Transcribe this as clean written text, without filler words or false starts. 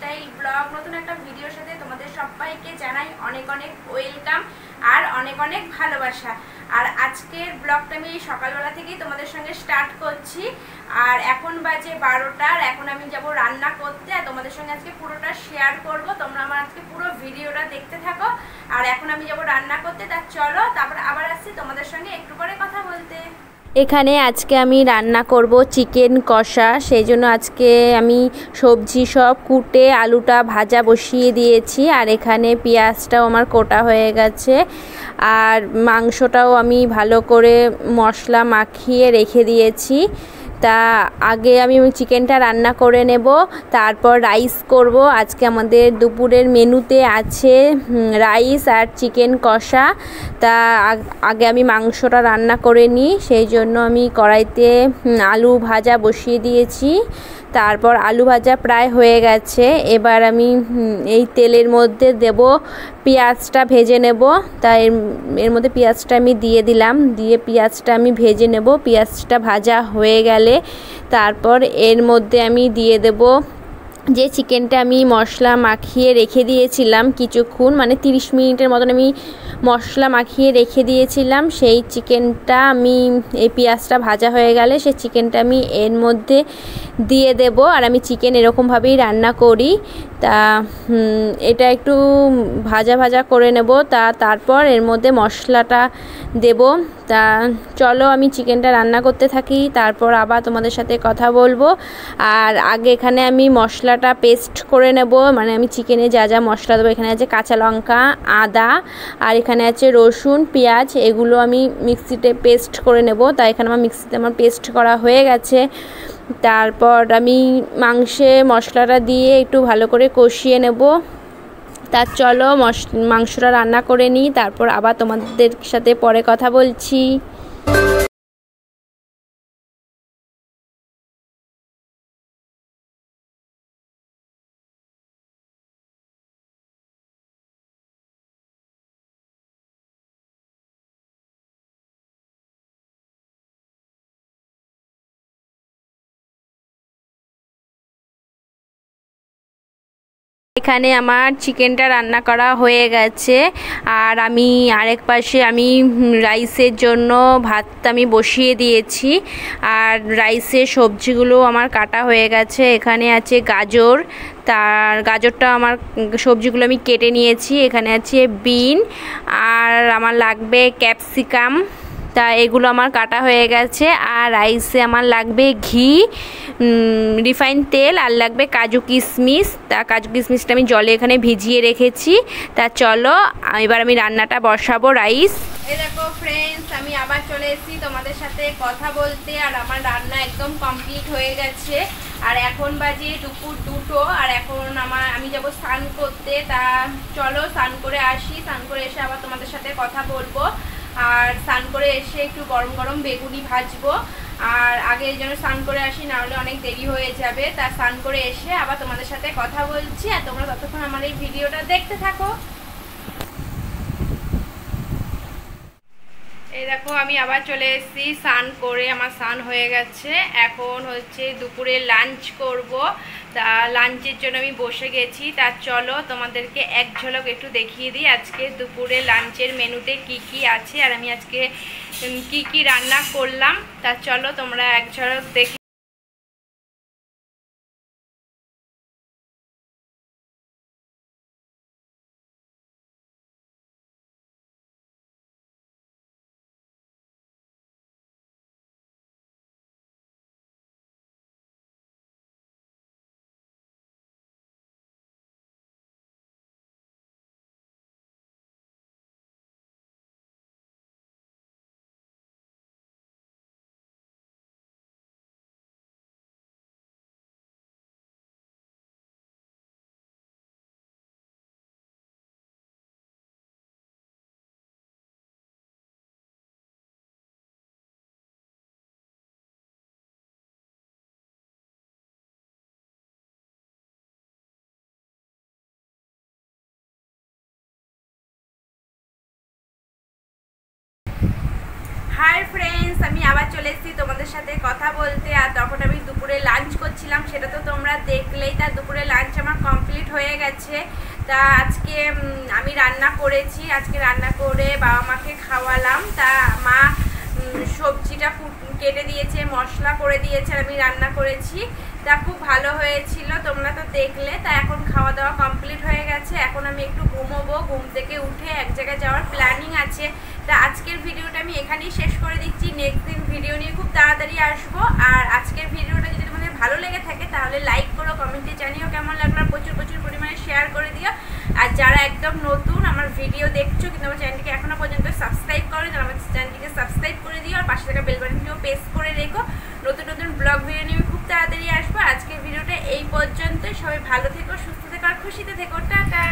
Lifestyle blog নতুন একটা ভিডিওর সাথে তোমাদের সবাইকে জানাই অনেক অনেক ওয়েলকাম আর অনেক অনেক ভালোবাসা। আর আজকের ব্লগটা আমি সকালবেলা থেকেই তোমাদের সঙ্গে স্টার্ট করছি। আর এখন বাজে 12টা, আর এখন আমি যাব রান্না করতে, আর তোমাদের সঙ্গে আজকে পুরোটা শেয়ার করব। তোমরা আমার আজকে পুরো ভিডিওটা দেখতে থাকো। আর এখন আমি যাব রান্না করতে, তা চলো তারপর আবার আসছি তোমাদের সঙ্গে একটু পরে কথা বলতে। এখানে আজকে আমি রান্না করব চিকেন কষা, সেই জন্য আজকে আমি সবজি সব কুটে আলুটা ভাজা বসিয়ে দিয়েছি। আর এখানে পেঁয়াজটাও আমার কোটা হয়ে গেছে, আর মাংসটাও আমি ভালো করে মশলা মাখিয়ে রেখে দিয়েছি। তা আগে আমি চিকেনটা রান্না করে নেব, তারপর রাইস করব। আজকে আমাদের দুপুরের মেনুতে আছে রাইস আর চিকেন কষা। তা আগে আমি মাংসটা রান্না করে নিই, সেই জন্য আমি কড়াইতে আলু ভাজা বসিয়ে দিয়েছি। তারপর আলু ভাজা প্রায় হয়ে গেছে, এবার আমি এই তেলের মধ্যে দেব পেঁয়াজটা ভেজে নেব। তাই এর মধ্যে পেঁয়াজটা আমি দিয়ে দিলাম, দিয়ে পেঁয়াজটা আমি ভেজে নেব। পেঁয়াজটা ভাজা হয়ে গেলে তারপর এর মধ্যে আমি দিয়ে দেব যে চিকেনটা আমি মশলা মাখিয়ে রেখে দিয়েছিলাম কিছুক্ষণ, মানে 30 মিনিটের মতন আমি মশলা মাখিয়ে রেখে দিয়েছিলাম। সেই চিকেনটা আমি এই পেঁয়াজটা ভাজা হয়ে গেলে সেই চিকেনটা আমি এর মধ্যে দিয়ে দেব। আর আমি চিকেন এরকমভাবেই রান্না করি। তা এটা একটু ভাজা ভাজা করে নেব, তারপর এর মধ্যে মশলাটা দেব। তা চলো আমি চিকেনটা রান্না করতে থাকি, তারপর আবার তোমাদের সাথে কথা বলবো। আর আগে এখানে আমি মশলাটা পেস্ট করে নেব, মানে আমি চিকেনে যা যা মশলা দেবো, এখানে আছে কাঁচা লঙ্কা, আদা, আর এখানে আছে রসুন, পেঁয়াজ, এগুলো আমি মিক্সিতে পেস্ট করে নেব। তাই এখানে আমার মিক্সিতে আমার পেস্ট করা হয়ে গেছে। তারপর আমি মাংসে মশলাটা দিয়ে একটু ভালো করে কষিয়ে নেব। তা চলো মাংসটা রান্না করে নিই, তারপর আবার তোমাদের সাথে পরে কথা বলছি। এখানে আমার চিকেনটা রান্না করা হয়ে গেছে, আর আমি আরেক পাশে আমি রাইসের জন্য ভাতটা আমি বসিয়ে দিয়েছি। আর রাইসের সবজিগুলো আমার কাটা হয়ে গেছে। এখানে আছে গাজর, তার গাজরটা আমার সবজিগুলো আমি কেটে নিয়েছি। এখানে আছে বিন, আর আমার লাগবে ক্যাপসিকাম, তা এগুলো আমার কাটা হয়ে গেছে। আর রাইসে আমার লাগবে ঘি, রিফাইন তেল, আর লাগবে কাজু কিশমিশ। তা কাজু কিশমিশটা আমি জলে এখানে ভিজিয়ে রেখেছি। তা চলো এবার আমি রান্নাটা বসাবো রাইস। এই দেখো ফ্রেন্ডস, আমি আবার চলে এসেছি তোমাদের সাথে কথা বলতে। আর আমার রান্না একদম কমপ্লিট হয়ে গেছে। আর এখন বাজে দুপুর 2টো, আর এখন আমি যাব স্নান করতে। তা চলো স্নান করে আসি, স্নান করে এসে আবার তোমাদের সাথে কথা বলবো। আর স্নান করে এসে একটু গরম গরম বেগুনি ভাজবো। আর আগে যেন স্নান করে আসি, না হলে অনেক দেরি হয়ে যাবে। তা স্নান করে এসে আবার তোমাদের সাথে কথা বলছি, আর তোমরা ততক্ষণ আমার এই ভিডিওটা দেখতে থাকো। এই দেখো আমি আবার চলে এসেছি স্নান করে, আমার স্নান হয়ে গেছে। এখন হচ্ছে দুপুরে লাঞ্চ করব। তা লাঞ্চের জন্য আমি বসে গেছি। তা চলো তোমাদেরকে এক ঝলক একটু দেখিয়ে দিই আজকে দুপুরে লাঞ্চের মেনুতে কি কি আছে, আর আমি আজকে কি কি রান্না করলাম। তা চলো তোমরা এক ঝলক দেখে হাই ফ্রেন্ডস, আমি আবার চলে এসেছি তোমাদের সাথে কথা বলতে। আর তখন আমি দুপুরে লাঞ্চ করছিলাম, সেটা তো তোমরা দেখলেই। তার দুপুরে লাঞ্চ আমার কমপ্লিট হয়ে গেছে। তা আজকে আমি রান্না করেছি, আজকে রান্না করে বাবা মাকে খাওয়ালাম। তা মা সবজিটা কেটে দিয়েছে, মশলা করে দিয়েছে, আর আমি রান্না করেছি। তা খুব ভালো হয়েছিল, তোমরা তো দেখলে। তা এখন খাওয়া দাওয়া কমপ্লিট হয়ে গেছে, এখন আমি একটু ঘুমোবো। ঘুম থেকে উঠে এক জায়গায় যাওয়ার প্ল্যানিং আছে। তা আজকের ভিডিওটা আমি এখানেই শেষ করে দিচ্ছি। নেক্সট দিন ভিডিও নিয়ে খুব তাড়াতাড়ি আসবো। আর আজকের ভিডিওটা যদি তোমাদের ভালো লেগে থাকে তাহলে লাইক করো, কমেন্টে জানিও কেমন লাগলো, প্রচুর পরিমাণে শেয়ার করে দিও। আর যারা একদম নতুন আমার ভিডিও দেখছো কিন্তু আমার চ্যানেলটিকে এখনো পর্যন্ত সাবস্ক্রাইব করো, তাহলে আমার চ্যানেলটিকে সাবস্ক্রাইব করে দিও। আর পাশে থাকা বেল বাটনটিও প্রেস করে রেখো। নতুন ব্লগ ভিডিও নিয়ে খুব তাড়াতাড়ি আসবো। আজকের ভিডিওটা এই পর্যন্তই। সবাই ভালো থেকো, সুস্থ থেকো আর খুশিতে থেকো। টাটা।